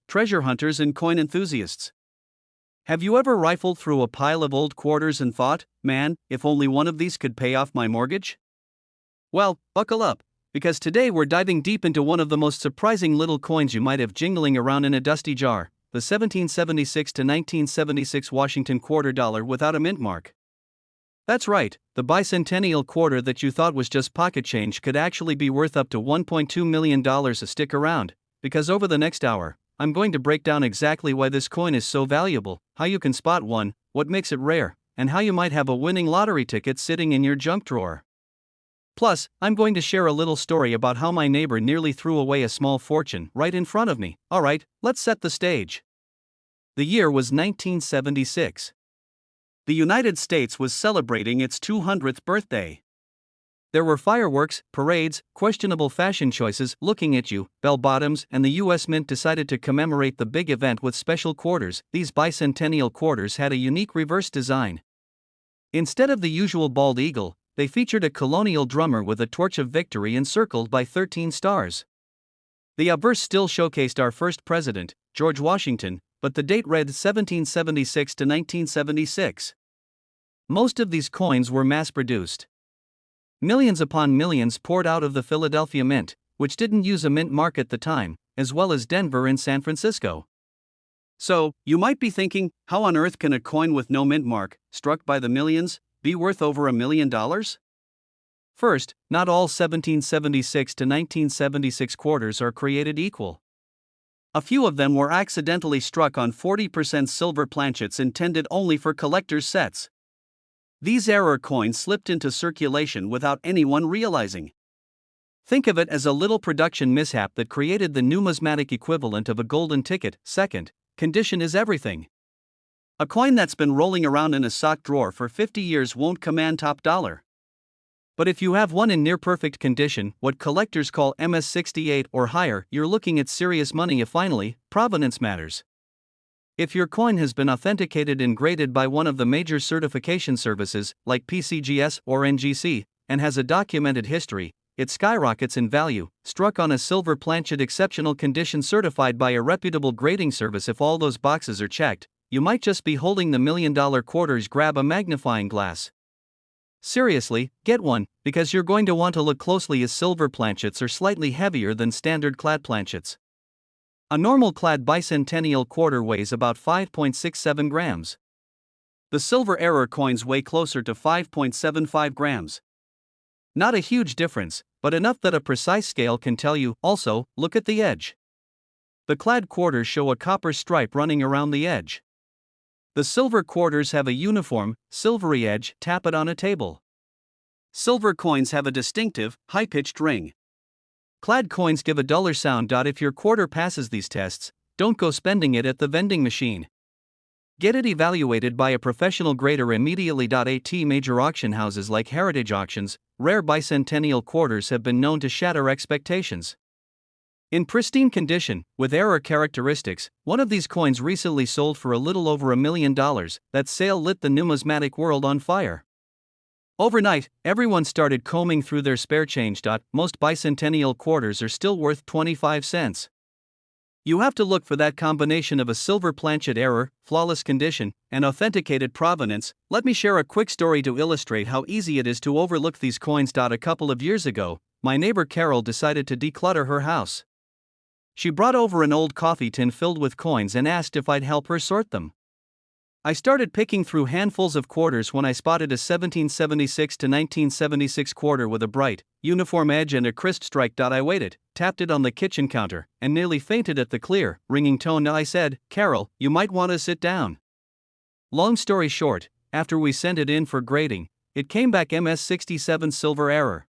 Treasure hunters and coin enthusiasts. Have you ever rifled through a pile of old quarters and thought, man, if only one of these could pay off my mortgage? Well, buckle up, because today we're diving deep into one of the most surprising little coins you might have jingling around in a dusty jar, the 1776 to 1976 Washington quarter dollar without a mint mark. That's right, the bicentennial quarter that you thought was just pocket change could actually be worth up to $1.2 million. Stick around, because over the next hour, I'm going to break down exactly why this coin is so valuable, how you can spot one, what makes it rare, and how you might have a winning lottery ticket sitting in your junk drawer. Plus, I'm going to share a little story about how my neighbor nearly threw away a small fortune right in front of me. Alright, let's set the stage. The year was 1976. The United States was celebrating its 200th birthday. There were fireworks, parades, questionable fashion choices looking at you, bell-bottoms, and the U.S. Mint decided to commemorate the big event with special quarters. These bicentennial quarters had a unique reverse design. Instead of the usual bald eagle, they featured a colonial drummer with a torch of victory encircled by 13 stars. The obverse still showcased our first president, George Washington, but the date read 1776 to 1976. Most of these coins were mass-produced. Millions upon millions poured out of the Philadelphia Mint, which didn't use a mint mark at the time, as well as Denver and San Francisco. So, you might be thinking, how on earth can a coin with no mint mark, struck by the millions, be worth over $1 million? First, not all 1776 to 1976 quarters are created equal. A few of them were accidentally struck on 40% silver planchets intended only for collector's sets. These error coins slipped into circulation without anyone realizing. Think of it as a little production mishap that created the numismatic equivalent of a golden ticket. Second, condition is everything. A coin that's been rolling around in a sock drawer for 50 years won't command top dollar. But if you have one in near-perfect condition, what collectors call MS68 or higher, you're looking at serious money. Finally, provenance matters. If your coin has been authenticated and graded by one of the major certification services, like PCGS or NGC, and has a documented history, it skyrockets in value. Struck on a silver planchet, exceptional condition, certified by a reputable grading service. If all those boxes are checked, you might just be holding the $1 million quarters. Grab a magnifying glass. Seriously, get one, because you're going to want to look closely, as silver planchets are slightly heavier than standard clad planchets. A normal clad bicentennial quarter weighs about 5.67 grams. The silver error coins weigh closer to 5.75 grams. Not a huge difference, but enough that a precise scale can tell you. Also, look at the edge. The clad quarters show a copper stripe running around the edge. The silver quarters have a uniform, silvery edge. Tap it on a table. Silver coins have a distinctive, high-pitched ring. Clad coins give a duller sound. If your quarter passes these tests, don't go spending it at the vending machine. Get it evaluated by a professional grader immediately. At major auction houses like Heritage Auctions, rare bicentennial quarters have been known to shatter expectations. In pristine condition, with error characteristics, one of these coins recently sold for a little over $1 million. That sale lit the numismatic world on fire. Overnight, everyone started combing through their spare change. Most bicentennial quarters are still worth 25 cents. You have to look for that combination of a silver planchet error, flawless condition, and authenticated provenance. Let me share a quick story to illustrate how easy it is to overlook these coins. A couple of years ago, my neighbor Carol decided to declutter her house. She brought over an old coffee tin filled with coins and asked if I'd help her sort them. I started picking through handfuls of quarters when I spotted a 1776 to 1976 quarter with a bright, uniform edge and a crisp strike. I waited, tapped it on the kitchen counter, and nearly fainted at the clear, ringing tone. I said, "Carol, you might want to sit down." Long story short, after we sent it in for grading, it came back MS67 silver error.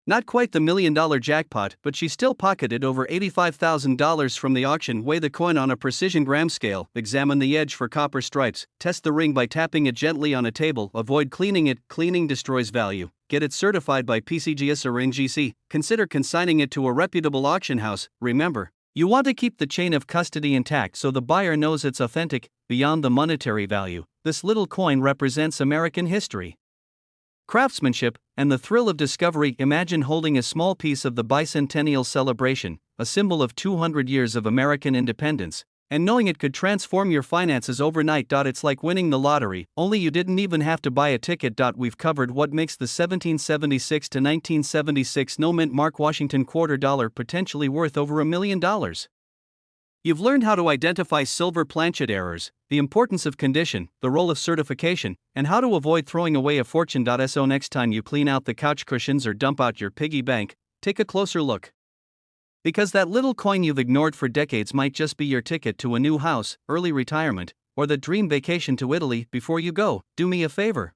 Not quite the $1 million jackpot, but she still pocketed over $85,000 from the auction. Weigh the coin on a precision gram scale, examine the edge for copper stripes, test the ring by tapping it gently on a table, avoid cleaning it, cleaning destroys value, get it certified by PCGS or NGC, consider consigning it to a reputable auction house. Remember, you want to keep the chain of custody intact so the buyer knows it's authentic. Beyond the monetary value, this little coin represents American history, craftsmanship, and the thrill of discovery. Imagine holding a small piece of the bicentennial celebration, a symbol of 200 years of American independence, and knowing it could transform your finances overnight. It's like winning the lottery, only you didn't even have to buy a ticket. We've covered what makes the 1776 to 1976 no-mint Mark Washington $quarter potentially worth over $1 million. You've learned how to identify silver planchet errors, the importance of condition, the role of certification, and how to avoid throwing away a fortune. So next time you clean out the couch cushions or dump out your piggy bank, take a closer look. Because that little coin you've ignored for decades might just be your ticket to a new house, early retirement, or the dream vacation to Italy. Before you go, do me a favor.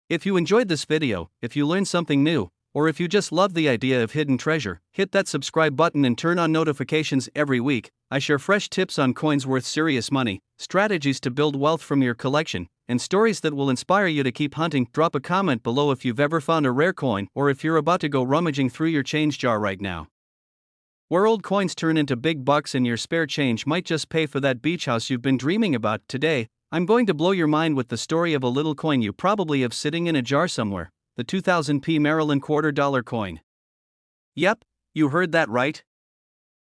If you enjoyed this video, if you learned something new, or if you just love the idea of hidden treasure, hit that subscribe button and turn on notifications. Every week, I share fresh tips on coins worth serious money, strategies to build wealth from your collection, and stories that will inspire you to keep hunting. Drop a comment below if you've ever found a rare coin or if you're about to go rummaging through your change jar right now. Where old coins turn into big bucks and your spare change might just pay for that beach house you've been dreaming about. Today, I'm going to blow your mind with the story of a little coin you probably have sitting in a jar somewhere, the 2000p Maryland $quarter coin. Yep, you heard that right.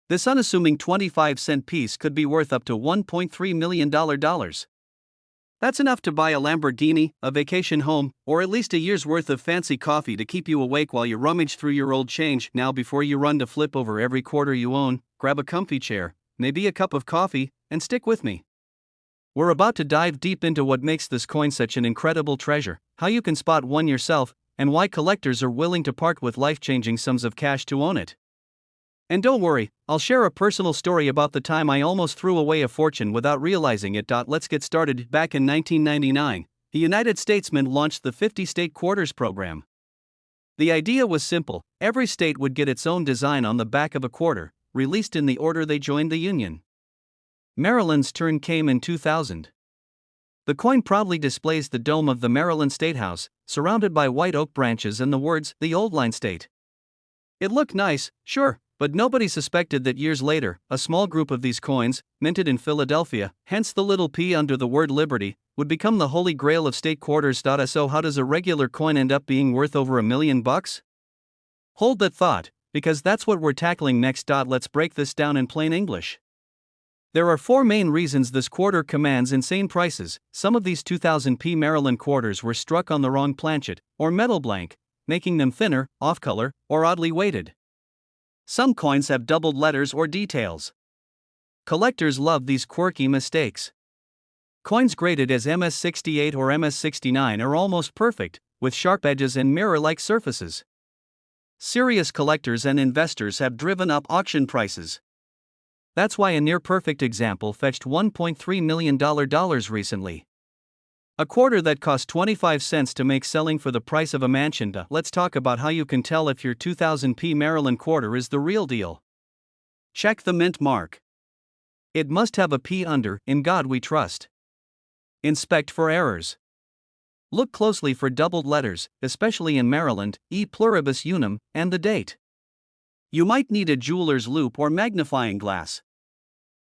This unassuming 25-cent piece could be worth up to $1.3 million. That's enough to buy a Lamborghini, a vacation home, or at least a year's worth of fancy coffee to keep you awake while you rummage through your old change. Now, before you run to flip over every quarter you own, grab a comfy chair, maybe a cup of coffee, and stick with me. We're about to dive deep into what makes this coin such an incredible treasure, how you can spot one yourself, and why collectors are willing to part with life-changing sums of cash to own it. And don't worry, I'll share a personal story about the time I almost threw away a fortune without realizing it. Let's get started. Back in 1999, the United States Mint launched the 50-state quarters program. The idea was simple: every state would get its own design on the back of a quarter, released in the order they joined the Union. Maryland's turn came in 2000. The coin proudly displays the dome of the Maryland State House, surrounded by white oak branches and the words, "The Old Line State." It looked nice, sure, but nobody suspected that years later, a small group of these coins, minted in Philadelphia, hence the little p under the word liberty, would become the holy grail of state quarters. So how does a regular coin end up being worth over $1 million? Hold that thought, because that's what we're tackling next. Let's break this down in plain English. There are 4 main reasons this quarter commands insane prices. Some of these 2000p Maryland quarters were struck on the wrong planchet, or metal blank, making them thinner, off-color, or oddly weighted. Some coins have doubled letters or details. Collectors love these quirky mistakes. Coins graded as MS68 or MS69 are almost perfect, with sharp edges and mirror-like surfaces. Serious collectors and investors have driven up auction prices. That's why a near-perfect example fetched $1.3 million recently. A quarter that cost 25 cents to make selling for the price of a mansion. Let's talk about how you can tell if your 2000p Maryland quarter is the real deal. Check the mint mark. It must have a P under, "In God We Trust." Inspect for errors. Look closely for doubled letters, especially in Maryland, E pluribus unum, and the date. You might need a jeweler's loupe or magnifying glass.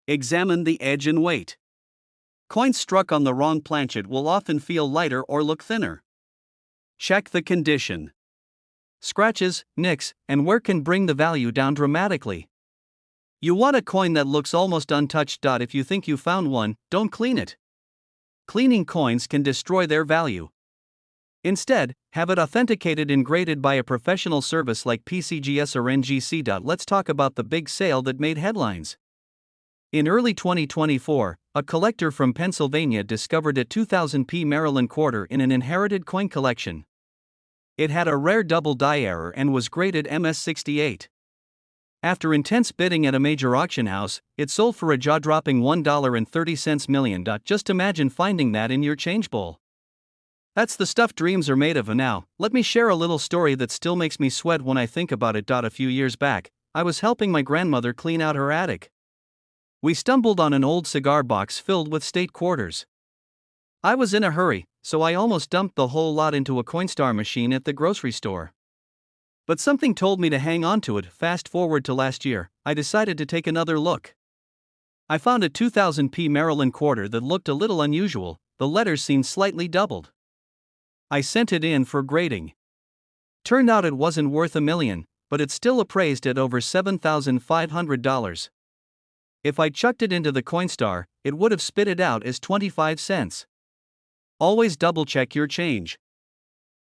Examine the edge and weight. Coins struck on the wrong planchet will often feel lighter or look thinner. Check the condition. Scratches, nicks, and wear can bring the value down dramatically. You want a coin that looks almost untouched. If you think you found one, don't clean it. Cleaning coins can destroy their value. Instead, have it authenticated and graded by a professional service like PCGS or NGC. Let's talk about the big sale that made headlines. In early 2024, a collector from Pennsylvania discovered a 2000p Maryland quarter in an inherited coin collection. It had a rare double die error and was graded MS68. After intense bidding at a major auction house, it sold for a jaw-dropping $1.30 million. Just imagine finding that in your change bowl. That's the stuff dreams are made of. And now, let me share a little story that still makes me sweat when I think about it. A few years back, I was helping my grandmother clean out her attic. We stumbled on an old cigar box filled with state quarters. I was in a hurry, so I almost dumped the whole lot into a Coinstar machine at the grocery store. But something told me to hang on to it. Fast forward to last year, I decided to take another look. I found a 2000p Maryland quarter that looked a little unusual, the letters seemed slightly doubled. I sent it in for grading. Turned out it wasn't worth $1 million, but it's still appraised at over $7,500. If I chucked it into the Coinstar, it would have spit it out as 25 cents. Always double check your change.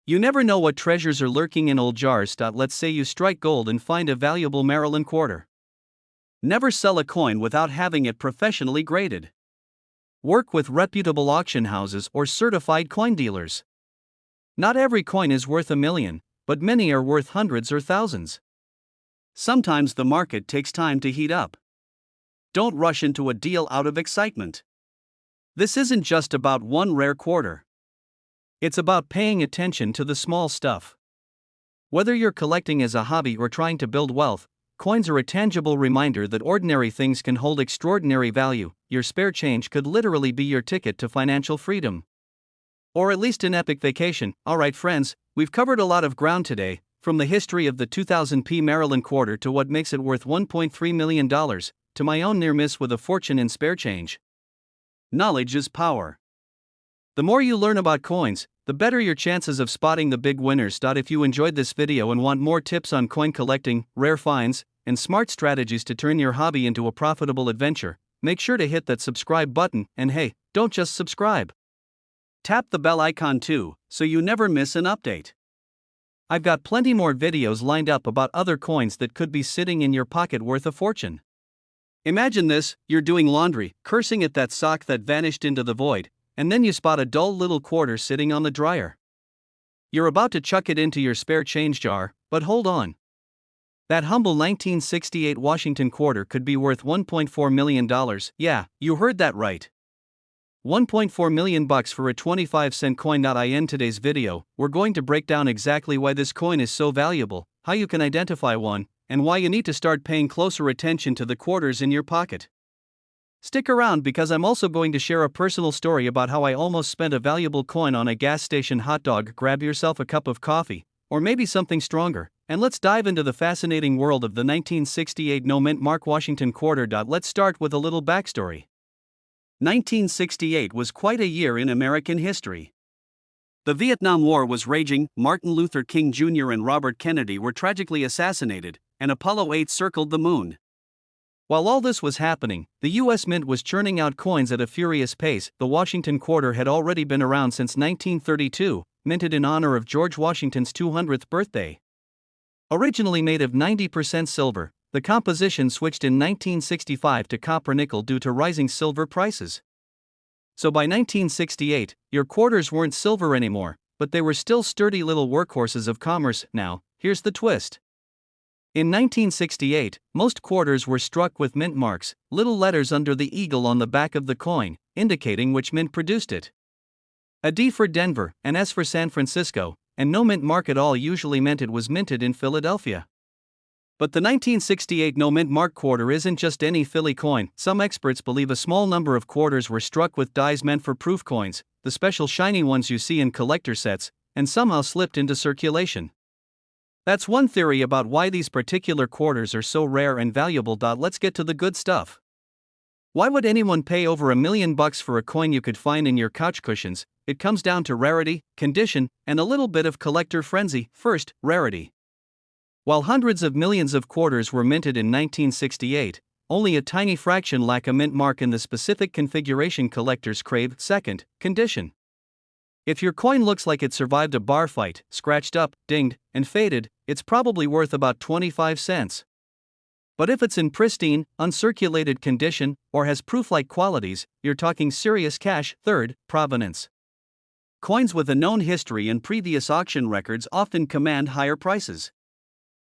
You never know what treasures are lurking in old jars. Let's say you strike gold and find a valuable Maryland quarter. Never sell a coin without having it professionally graded. Work with reputable auction houses or certified coin dealers. Not every coin is worth $1 million, but many are worth hundreds or thousands. Sometimes the market takes time to heat up. Don't rush into a deal out of excitement. This isn't just about one rare quarter. It's about paying attention to the small stuff. Whether you're collecting as a hobby or trying to build wealth, coins are a tangible reminder that ordinary things can hold extraordinary value. Your spare change could literally be your ticket to financial freedom. Or at least an epic vacation. Alright friends, we've covered a lot of ground today, from the history of the 2000p Maryland quarter to what makes it worth $1.3 million, to my own near miss with a fortune in spare change. Knowledge is power. The more you learn about coins, the better your chances of spotting the big winners. If you enjoyed this video and want more tips on coin collecting, rare finds, and smart strategies to turn your hobby into a profitable adventure, make sure to hit that subscribe button, and hey, don't just subscribe. Tap the bell icon too, so you never miss an update. I've got plenty more videos lined up about other coins that could be sitting in your pocket worth a fortune. Imagine this: you're doing laundry, cursing at that sock that vanished into the void, and then you spot a dull little quarter sitting on the dryer. You're about to chuck it into your spare change jar, but hold on. That humble 1968 Washington quarter could be worth $1.4 million. Yeah, you heard that right. $1.4 million for a 25-cent coin. In today's video, we're going to break down exactly why this coin is so valuable, how you can identify one, and why you need to start paying closer attention to the quarters in your pocket. Stick around because I'm also going to share a personal story about how I almost spent a valuable coin on a gas station hot dog. Grab yourself a cup of coffee, or maybe something stronger, and let's dive into the fascinating world of the 1968 no-mint mark Washington quarter. Let's start with a little backstory. 1968 was quite a year in American history. The Vietnam War was raging, Martin Luther King Jr. and Robert Kennedy were tragically assassinated, and Apollo 8 circled the moon. While all this was happening, the U.S. Mint was churning out coins at a furious pace. The Washington quarter had already been around since 1932, minted in honor of George Washington's 200th birthday. Originally made of 90% silver, the composition switched in 1965 to copper-nickel due to rising silver prices. So by 1968, your quarters weren't silver anymore, but they were still sturdy little workhorses of commerce. Now, here's the twist. In 1968, most quarters were struck with mint marks, little letters under the eagle on the back of the coin, indicating which mint produced it. A D for Denver, an S for San Francisco, and no mint mark at all usually meant it was minted in Philadelphia. But the 1968 no mint mark quarter isn't just any Philly coin. Some experts believe a small number of quarters were struck with dies meant for proof coins, the special shiny ones you see in collector sets, and somehow slipped into circulation. That's one theory about why these particular quarters are so rare and valuable. Let's get to the good stuff. Why would anyone pay over $1 million for a coin you could find in your couch cushions? It comes down to rarity, condition, and a little bit of collector frenzy. First, rarity. While hundreds of millions of quarters were minted in 1968, only a tiny fraction lack a mint mark in the specific configuration collectors crave. Second, condition. If your coin looks like it survived a bar fight, scratched up, dinged, and faded, it's probably worth about 25 cents. But if it's in pristine, uncirculated condition, or has proof-like qualities, you're talking serious cash. Third, provenance. Coins with a known history and previous auction records often command higher prices.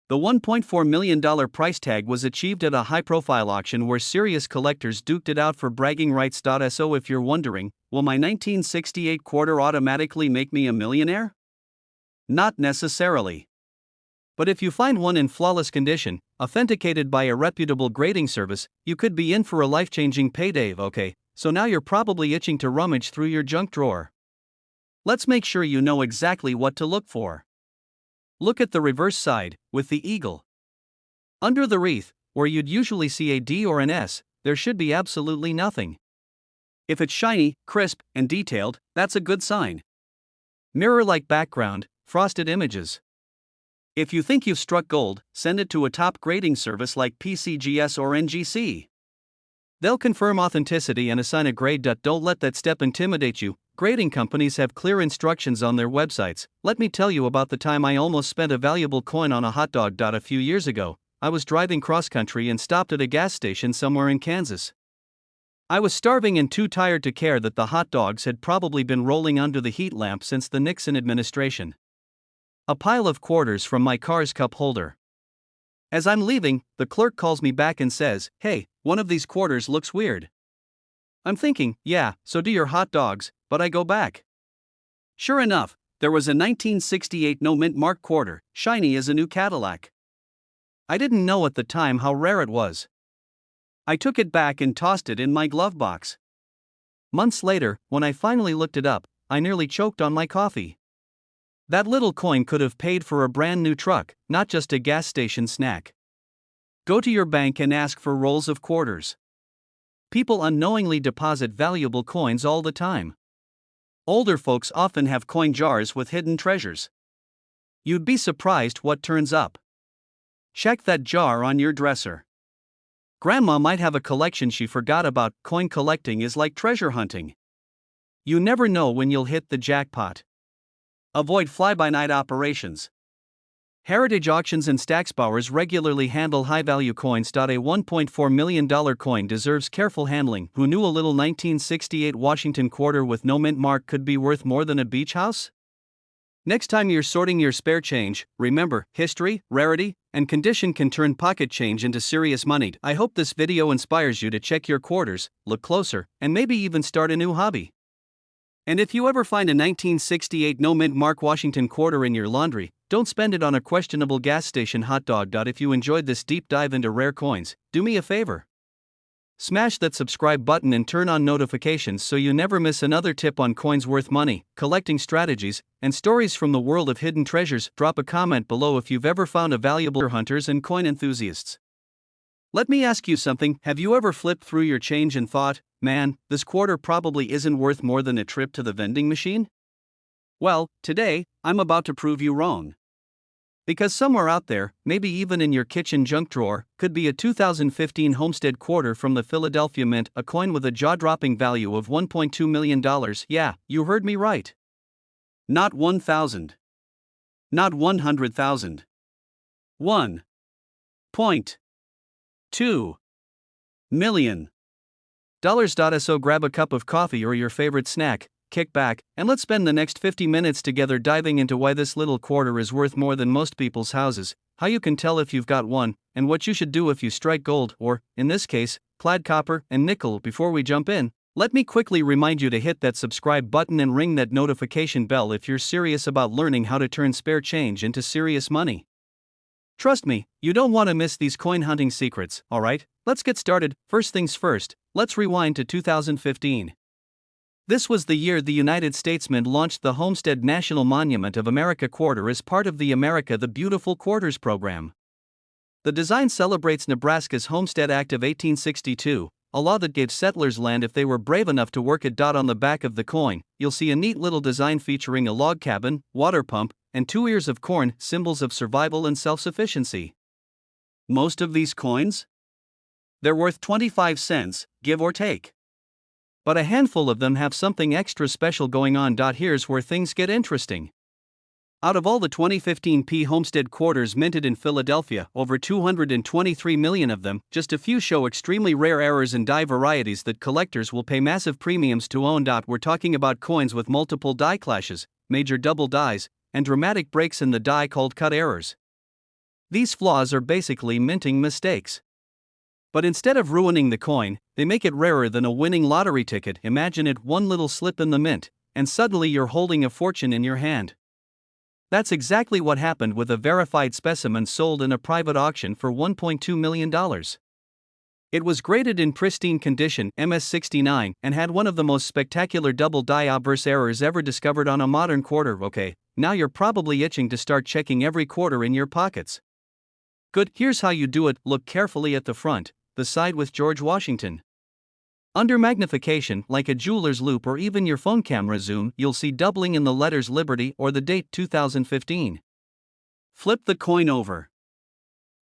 The $1.4 million price tag was achieved at a high-profile auction where serious collectors duked it out for bragging rights. So if you're wondering, will my 1968 quarter automatically make me a millionaire? Not necessarily. But if you find one in flawless condition, authenticated by a reputable grading service, you could be in for a life-changing payday. Okay, so now you're probably itching to rummage through your junk drawer. Let's make sure you know exactly what to look for. Look at the reverse side, with the eagle. Under the wreath, where you'd usually see a D or an S, there should be absolutely nothing. If it's shiny, crisp, and detailed, that's a good sign. Mirror-like background, frosted images. If you think you've struck gold, send it to a top grading service like PCGS or NGC. They'll confirm authenticity and assign a grade. Don't let that step intimidate you. Grading companies have clear instructions on their websites. Let me tell you about the time I almost spent a valuable coin on a hot dog. A few years ago, I was driving cross country and stopped at a gas station somewhere in Kansas. I was starving and too tired to care that the hot dogs had probably been rolling under the heat lamp since the Nixon administration. A pile of quarters from my car's cup holder. As I'm leaving, the clerk calls me back and says, "Hey, one of these quarters looks weird." I'm thinking, yeah, so do your hot dogs, but I go back. Sure enough, there was a 1968 no-mint mark quarter, shiny as a new Cadillac. I didn't know at the time how rare it was. I took it back and tossed it in my glove box. Months later, when I finally looked it up, I nearly choked on my coffee. That little coin could have paid for a brand new truck, not just a gas station snack. Go to your bank and ask for rolls of quarters. People unknowingly deposit valuable coins all the time. Older folks often have coin jars with hidden treasures. You'd be surprised what turns up. Check that jar on your dresser. Grandma might have a collection she forgot about. Coin collecting is like treasure hunting. You never know when you'll hit the jackpot. Avoid fly-by-night operations. Heritage auctions and stacksbowers regularly handle high-value coins. A $1.4 million coin deserves careful handling. Who knew a little 1968 Washington quarter with no mint mark could be worth more than a beach house? Next time you're sorting your spare change, remember, history, rarity, and condition can turn pocket change into serious money. I hope this video inspires you to check your quarters, look closer, and maybe even start a new hobby. And if you ever find a 1968 no-mint mark Washington quarter in your laundry, don't spend it on a questionable gas station hot dog. If you enjoyed this deep dive into rare coins, do me a favor. Smash that subscribe button and turn on notifications so you never miss another tip on coins worth money, collecting strategies, and stories from the world of hidden treasures. Drop a comment below if you've ever found a valuable hunters and coin enthusiasts. Let me ask you something. Have you ever flipped through your change and thought, man, this quarter probably isn't worth more than a trip to the vending machine? Well, today, I'm about to prove you wrong. Because somewhere out there, maybe even in your kitchen junk drawer, could be a 2015 Homestead quarter from the Philadelphia Mint, a coin with a jaw-dropping value of $1.2 million. Yeah, you heard me right. Not 1,000. Not 100,000. 1.2 million. So grab a cup of coffee or your favorite snack, kick back, and let's spend the next 50 minutes together diving into why this little quarter is worth more than most people's houses, how you can tell if you've got one, and what you should do if you strike gold, or, in this case, plaid copper and nickel. Before we jump in, let me quickly remind you to hit that subscribe button and ring that notification bell if you're serious about learning how to turn spare change into serious money. Trust me, you don't want to miss these coin hunting secrets, alright? Let's get started. First things first, let's rewind to 2015. This was the year the United States Mint launched the Homestead National Monument of America quarter as part of the America the Beautiful Quarters program. The design celebrates Nebraska's Homestead Act of 1862, a law that gave settlers land if they were brave enough to work it. On the back of the coin, you'll see a neat little design featuring a log cabin, water pump, and 2 ears of corn, symbols of survival and self-sufficiency. Most of these coins? They're worth 25 cents, give or take. But a handful of them have something extra special going on. Here's where things get interesting. Out of all the 2015 Homestead quarters minted in Philadelphia, over 223 million of them, just a few show extremely rare errors and die varieties that collectors will pay massive premiums to own. We're talking about coins with multiple die clashes, major double dies, and dramatic breaks in the die called cut errors. These flaws are basically minting mistakes. But instead of ruining the coin, they make it rarer than a winning lottery ticket. Imagine it, one little slip in the mint, and suddenly you're holding a fortune in your hand. That's exactly what happened with a verified specimen sold in a private auction for $1.2 million. It was graded in pristine condition, MS69, and had one of the most spectacular double die obverse errors ever discovered on a modern quarter. Okay, now you're probably itching to start checking every quarter in your pockets. Good, here's how you do it. Look carefully at the front, the side with George Washington. Under magnification, like a jeweler's loupe or even your phone camera zoom, you'll see doubling in the letters Liberty or the date 2015. Flip the coin over.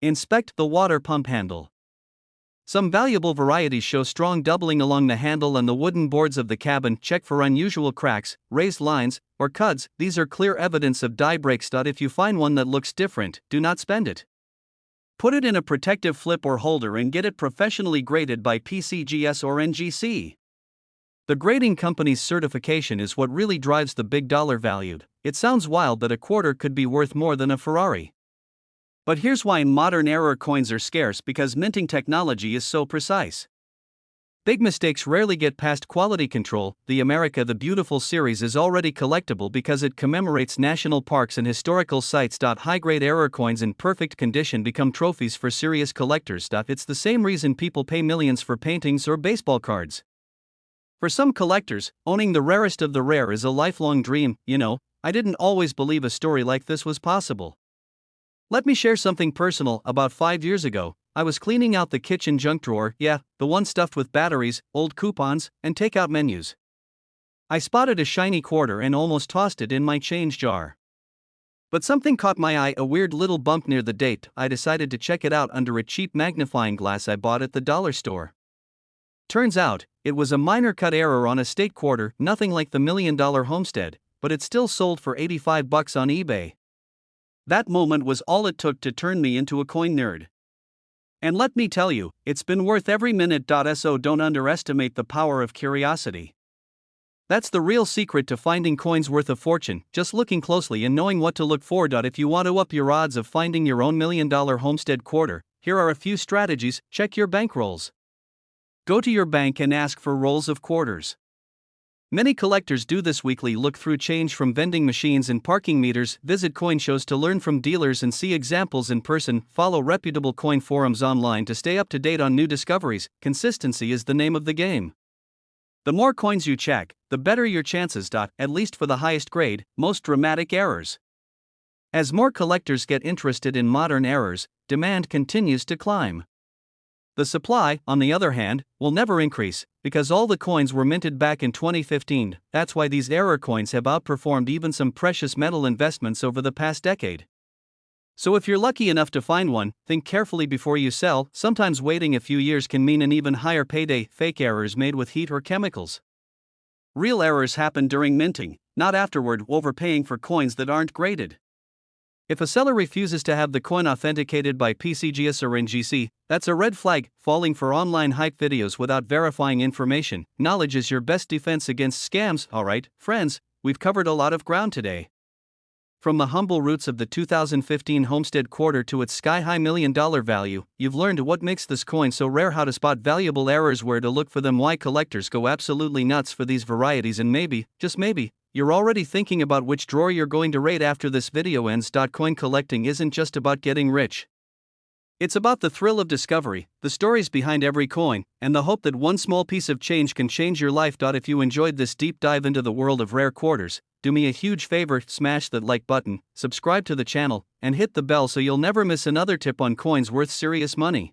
Inspect the water pump handle. Some valuable varieties show strong doubling along the handle and the wooden boards of the cabin. Check for unusual cracks, raised lines, or cuts. These are clear evidence of die breaks. If you find one that looks different, do not spend it. Put it in a protective flip or holder and get it professionally graded by PCGS or NGC. The grading company's certification is what really drives the big dollar value. It sounds wild that a quarter could be worth more than a Ferrari. But here's why modern error coins are scarce: because minting technology is so precise. Big mistakes rarely get past quality control. The America the Beautiful series is already collectible because it commemorates national parks and historical sites. High-grade error coins in perfect condition become trophies for serious collectors. It's the same reason people pay millions for paintings or baseball cards. For some collectors, owning the rarest of the rare is a lifelong dream. I didn't always believe a story like this was possible. Let me share something personal. About 5 years ago, I was cleaning out the kitchen junk drawer, the one stuffed with batteries, old coupons, and takeout menus. I spotted a shiny quarter and almost tossed it in my change jar. But something caught my eye, a weird little bump near the date. I decided to check it out under a cheap magnifying glass I bought at the dollar store. Turns out, it was a minor cut error on a state quarter, nothing like the $1 million homestead, but it still sold for $85 on eBay. That moment was all it took to turn me into a coin nerd. And let me tell you, it's been worth every minute. So don't underestimate the power of curiosity. That's the real secret to finding coins worth a fortune, just looking closely and knowing what to look for. If you want to up your odds of finding your own $1 million homestead quarter, here are a few strategies. Check your bank rolls. Go to your bank and ask for rolls of quarters. Many collectors do this weekly. Look through change from vending machines and parking meters, visit coin shows to learn from dealers and see examples in person, follow reputable coin forums online to stay up to date on new discoveries. Consistency is the name of the game. The more coins you check, the better your chances. At least for the highest grade, most dramatic errors. As more collectors get interested in modern errors, demand continues to climb. The supply, on the other hand, will never increase, because all the coins were minted back in 2015. That's why these error coins have outperformed even some precious metal investments over the past decade. So if you're lucky enough to find one, think carefully before you sell. Sometimes waiting a few years can mean an even higher payday. Fake errors made with heat or chemicals. Real errors happen during minting, not afterward, overpaying for coins that aren't graded. If a seller refuses to have the coin authenticated by PCGS or NGC, that's a red flag. Falling for online hype videos without verifying information. Knowledge is your best defense against scams. Alright, friends, we've covered a lot of ground today. From the humble roots of the 2015 Homestead Quarter to its sky-high $1 million value, you've learned what makes this coin so rare, how to spot valuable errors, where to look for them, why collectors go absolutely nuts for these varieties, and maybe, just maybe, you're already thinking about which drawer you're going to raid after this video ends. Coin collecting isn't just about getting rich. It's about the thrill of discovery, the stories behind every coin, and the hope that one small piece of change can change your life. If you enjoyed this deep dive into the world of rare quarters, do me a huge favor, smash that like button, subscribe to the channel, and hit the bell so you'll never miss another tip on coins worth serious money.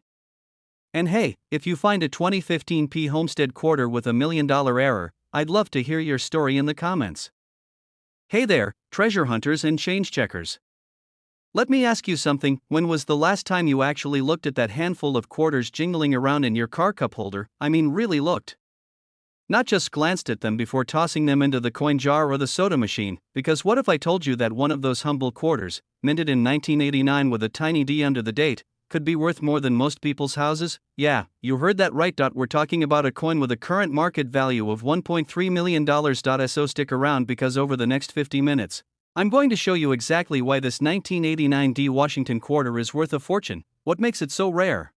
And hey, if you find a 2015 P Homestead Quarter with $1 million error, I'd love to hear your story in the comments. Hey there, treasure hunters and change checkers. Let me ask you something. When was the last time you actually looked at that handful of quarters jingling around in your car cup holder? I mean, really looked. Not just glanced at them before tossing them into the coin jar or the soda machine, because what if I told you that one of those humble quarters, minted in 1989 with a tiny D under the date, could be worth more than most people's houses? Yeah, you heard that right. We're talking about a coin with a current market value of $1.3 million. So stick around, because over the next 50 minutes, I'm going to show you exactly why this 1989 D Washington quarter is worth a fortune, what makes it so rare,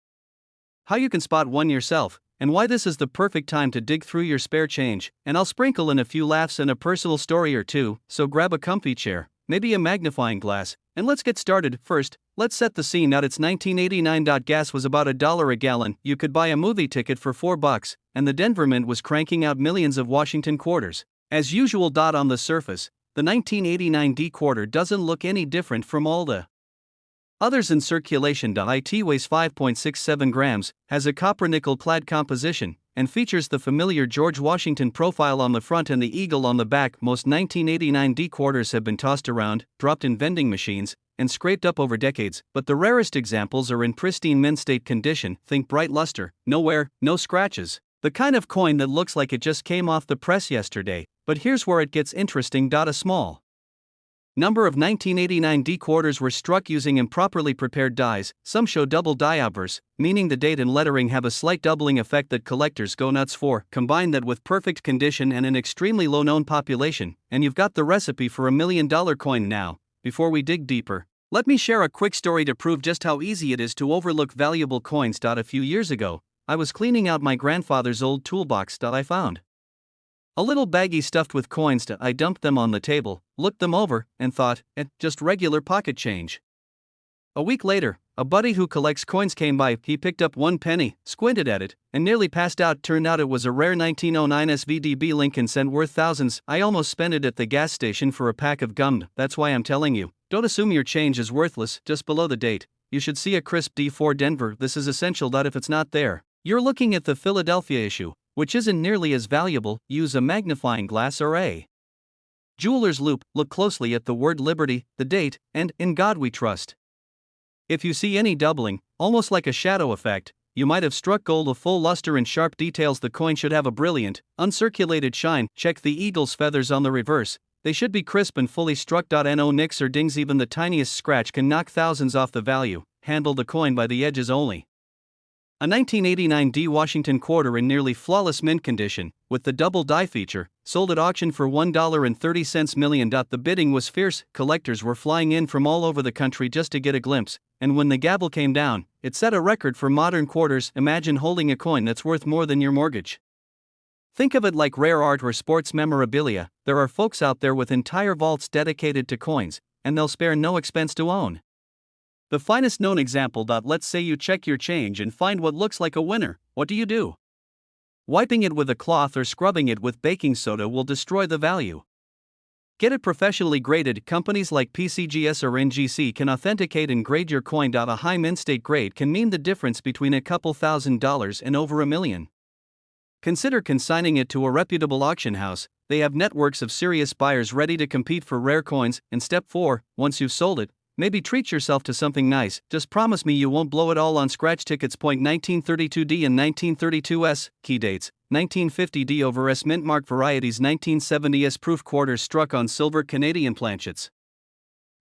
how you can spot one yourself, and why this is the perfect time to dig through your spare change. And I'll sprinkle in a few laughs and a personal story or two, so grab a comfy chair, maybe a magnifying glass, and let's get started. First, let's set the scene. It's 1989. Gas was about $1 a gallon. You could buy a movie ticket for $4, and the Denver Mint was cranking out millions of Washington quarters. As usual, on the surface, the 1989 D quarter doesn't look any different from all the others in circulation. It weighs 5.67 grams, has a copper-nickel clad composition, and features the familiar George Washington profile on the front and the eagle on the back. Most 1989 D quarters have been tossed around, dropped in vending machines, and scraped up over decades, but the rarest examples are in pristine mint state condition. Think bright luster, no wear, no scratches. The kind of coin that looks like it just came off the press yesterday. But here's where it gets interesting. A small number of 1989 D quarters were struck using improperly prepared dies. Some show double die obverse, meaning the date and lettering have a slight doubling effect that collectors go nuts for. Combine that with perfect condition and an extremely low known population, and you've got the recipe for $1 million coin. Now, before we dig deeper, let me share a quick story to prove just how easy it is to overlook valuable coins. A few years ago, I was cleaning out my grandfather's old toolbox. I found a little baggie stuffed with coins. I dumped them on the table, looked them over, and thought, just regular pocket change. A week later, a buddy who collects coins came by. He picked up 1 penny, squinted at it, and nearly passed out. Turned out it was a rare 1909 SVDB Lincoln cent worth thousands. I almost spent it at the gas station for a pack of gum. That's why I'm telling you, don't assume your change is worthless. Just below the date, you should see a crisp D4 Denver. This is essential. If it's not there, you're looking at the Philadelphia issue, which isn't nearly as valuable. Use a magnifying glass or a jeweler's loupe. Look closely at the word Liberty, the date, and "In God We Trust." If you see any doubling, almost like a shadow effect, you might have struck gold. A full luster and sharp details. The coin should have a brilliant, uncirculated shine. Check the eagle's feathers on the reverse. They should be crisp and fully struck. No nicks or dings. Even the tiniest scratch can knock thousands off the value. Handle the coin by the edges only. A 1989 D Washington quarter in nearly flawless mint condition, with the double die feature, sold at auction for $1.30 million. The bidding was fierce. Collectors were flying in from all over the country just to get a glimpse, and when the gavel came down, it set a record for modern quarters. Imagine holding a coin that's worth more than your mortgage. Think of it like rare art or sports memorabilia. There are folks out there with entire vaults dedicated to coins, and they'll spare no expense to own the finest known example. Let's say you check your change and find what looks like a winner. What do? Wiping it with a cloth or scrubbing it with baking soda will destroy the value. Get it professionally graded. Companies like PCGS or NGC can authenticate and grade your coin. A high mint state grade can mean the difference between a couple $1,000s and over $1 million. Consider consigning it to a reputable auction house. They have networks of serious buyers ready to compete for rare coins. And step 4, once you've sold it, maybe treat yourself to something nice. Just promise me you won't blow it all on scratch tickets. Point 1932D and 1932S. Key dates: 1950D over S mint mark varieties. 1970S proof quarters struck on silver Canadian planchets.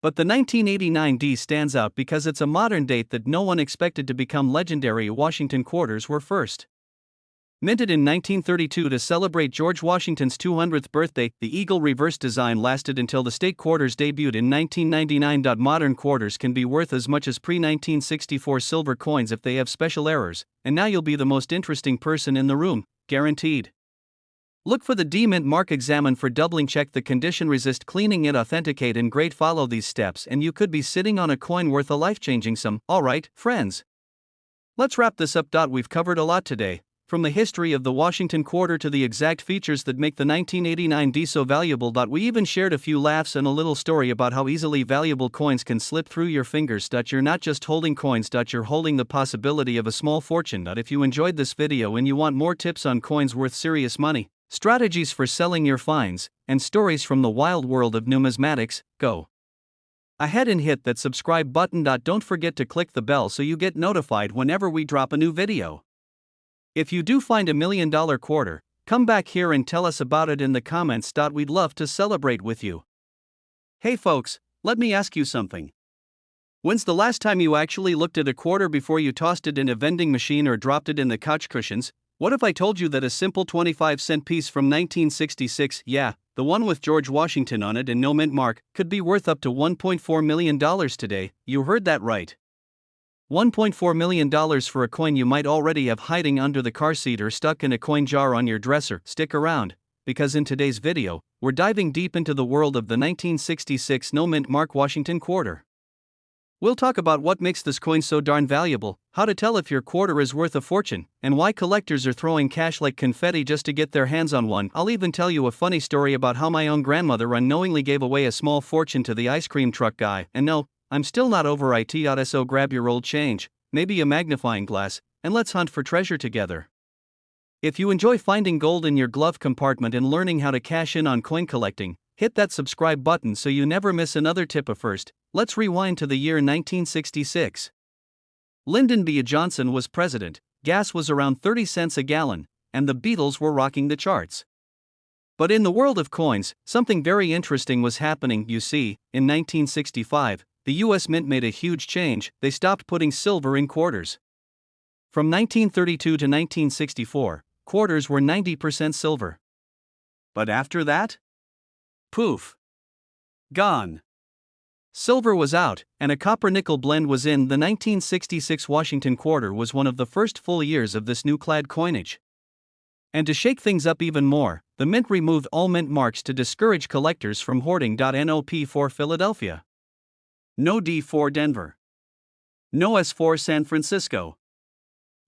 But the 1989D stands out because it's a modern date that no one expected to become legendary. Washington quarters were first minted in 1932 to celebrate George Washington's 200th birthday. The eagle reverse design lasted until the state quarters debuted in 1999. Modern quarters can be worth as much as pre-1964 silver coins if they have special errors, and now you'll be the most interesting person in the room, guaranteed. Look for the D mint mark. Examine for doubling. Check the condition. Resist cleaning it. Authenticate and grade. Follow these steps and you could be sitting on a coin worth a life-changing sum. Alright, friends, let's wrap this up. We've covered a lot today. From the history of the Washington quarter to the exact features that make the 1989 D so valuable. We even shared a few laughs and a little story about how easily valuable coins can slip through your fingers. You're not just holding coins. You're holding the possibility of a small fortune. If you enjoyed this video and you want more tips on coins worth serious money, strategies for selling your finds, and stories from the wild world of numismatics, go ahead and hit that subscribe button. Don't forget to click the bell so you get notified whenever we drop a new video. If you do find $1 million quarter, come back here and tell us about it in the comments. We'd love to celebrate with you. Hey folks, let me ask you something. When's the last time you actually looked at a quarter before you tossed it in a vending machine or dropped it in the couch cushions? What if I told you that a simple 25-cent piece from 1966, yeah, the one with George Washington on it and no mint mark, could be worth up to $1.4 million today? You heard that right. $1.4 million for a coin you might already have hiding under the car seat or stuck in a coin jar on your dresser. Stick around, because in today's video, we're diving deep into the world of the 1966 no mint mark Washington quarter. We'll talk about what makes this coin so darn valuable, how to tell if your quarter is worth a fortune, and why collectors are throwing cash like confetti just to get their hands on one. I'll even tell you a funny story about how my own grandmother unknowingly gave away a small fortune to the ice cream truck guy. And no, I'm still not over it. So grab your old change, maybe a magnifying glass, and let's hunt for treasure together. If you enjoy finding gold in your glove compartment and learning how to cash in on coin collecting, hit that subscribe button so you never miss another tip. First, Let's rewind to the year 1966. Lyndon B. Johnson was president, gas was around 30 cents a gallon, and the Beatles were rocking the charts. But in the world of coins, something very interesting was happening. You see, in 1965, the US Mint made a huge change. They stopped putting silver in quarters. From 1932 to 1964, quarters were 90% silver. But after that? Poof! Gone. Silver was out, and a copper-nickel blend was in. The 1966 Washington quarter was one of the first full years of this new clad coinage. And to shake things up even more, the Mint removed all mint marks to discourage collectors from hoarding. No P for Philadelphia. No D for Denver. No S for San Francisco.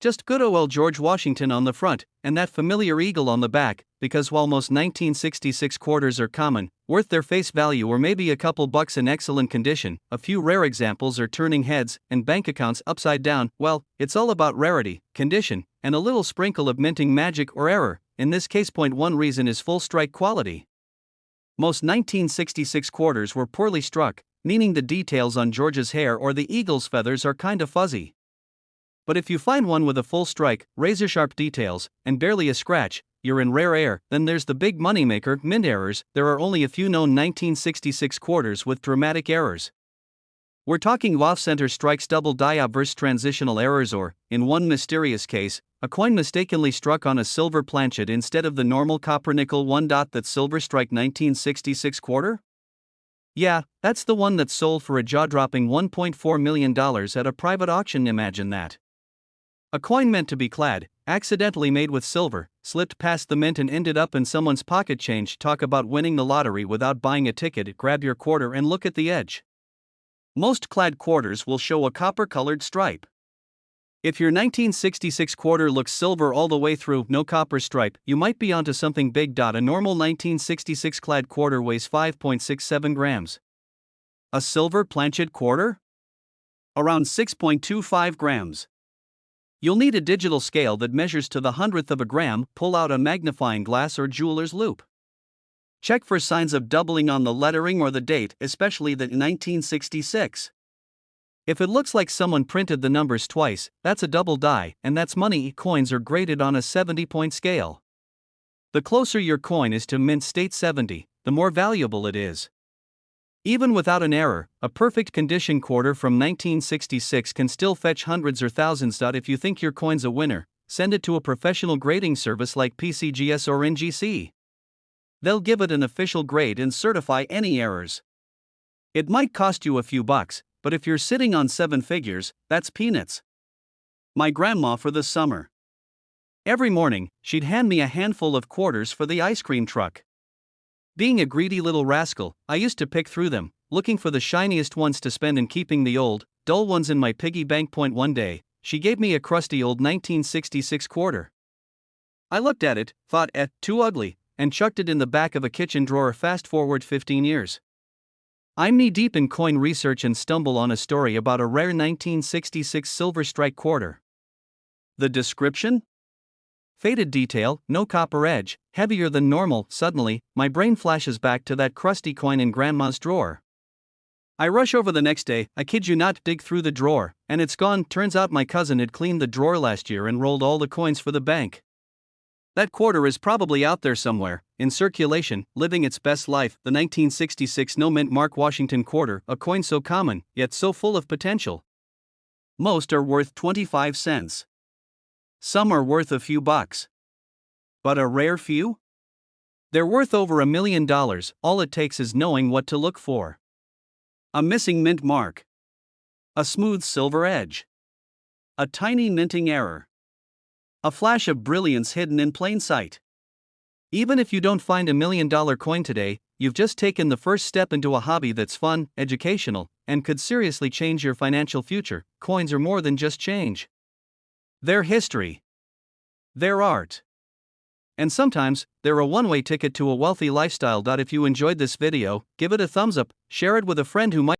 Just good old George Washington on the front, and that familiar eagle on the back, because while most 1966 quarters are common, worth their face value or maybe a couple bucks in excellent condition, a few rare examples are turning heads, and bank accounts upside down. Well, it's all about rarity, condition, and a little sprinkle of minting magic or error. In this case, point one reason is full strike quality. Most 1966 quarters were poorly struck, meaning the details on George's hair or the eagle's feathers are kinda fuzzy. But if you find one with a full strike, razor-sharp details, and barely a scratch, you're in rare air. Then there's the big moneymaker, mint errors. There are only a few known 1966 quarters with dramatic errors. We're talking off-center strikes, double die obverse transitional errors, or, in one mysterious case, a coin mistakenly struck on a silver planchet instead of the normal copper-nickel one. That silver strike 1966 quarter? Yeah, that's the one that sold for a jaw-dropping $1.4 million at a private auction. Imagine that. A coin meant to be clad, accidentally made with silver, slipped past the mint and ended up in someone's pocket change. Talk about winning the lottery without buying a ticket. Grab your quarter and look at the edge. Most clad quarters will show a copper-colored stripe. If your 1966 quarter looks silver all the way through, no copper stripe, you might be onto something big. A normal 1966 clad quarter weighs 5.67 grams. A silver planchet quarter? Around 6.25 grams. You'll need a digital scale that measures to the hundredth of a gram. Pull out a magnifying glass or jeweler's loupe. Check for signs of doubling on the lettering or the date, especially the 1966. If it looks like someone printed the numbers twice, that's a double die, and that's money. Coins are graded on a 70-point scale. The closer your coin is to mint state 70, the more valuable it is. Even without an error, a perfect condition quarter from 1966 can still fetch hundreds or thousands. If you think your coin's a winner, send it to a professional grading service like PCGS or NGC. They'll give it an official grade and certify any errors. It might cost you a few bucks, but if you're sitting on 7 figures, that's peanuts. My grandma for the summer. Every morning, she'd hand me a handful of quarters for the ice cream truck. Being a greedy little rascal, I used to pick through them, looking for the shiniest ones to spend and keeping the old, dull ones in my piggy bank. Point one day, she gave me a crusty old 1966 quarter. I looked at it, thought, too ugly, and chucked it in the back of a kitchen drawer. Fast forward 15 years. I'm knee-deep in coin research and stumble on a story about a rare 1966 silver strike quarter. The description? Faded detail, no copper edge, heavier than normal. Suddenly, my brain flashes back to that crusty coin in Grandma's drawer. I rush over the next day, I kid you not, dig through the drawer, and it's gone. Turns out my cousin had cleaned the drawer last year and rolled all the coins for the bank. That quarter is probably out there somewhere, in circulation, living its best life. The 1966 no mint mark Washington quarter, a coin so common, yet so full of potential. Most are worth 25 cents. Some are worth a few bucks. But a rare few? They're worth over $1 million. All it takes is knowing what to look for. A missing mint mark. A smooth silver edge. A tiny minting error. A flash of brilliance hidden in plain sight. Even if you don't find $1 million coin today, you've just taken the first step into a hobby that's fun, educational, and could seriously change your financial future. Coins are more than just change. They're history. They're art. And sometimes, they're a one-way ticket to a wealthy lifestyle. If you enjoyed this video, give it a thumbs up, share it with a friend who might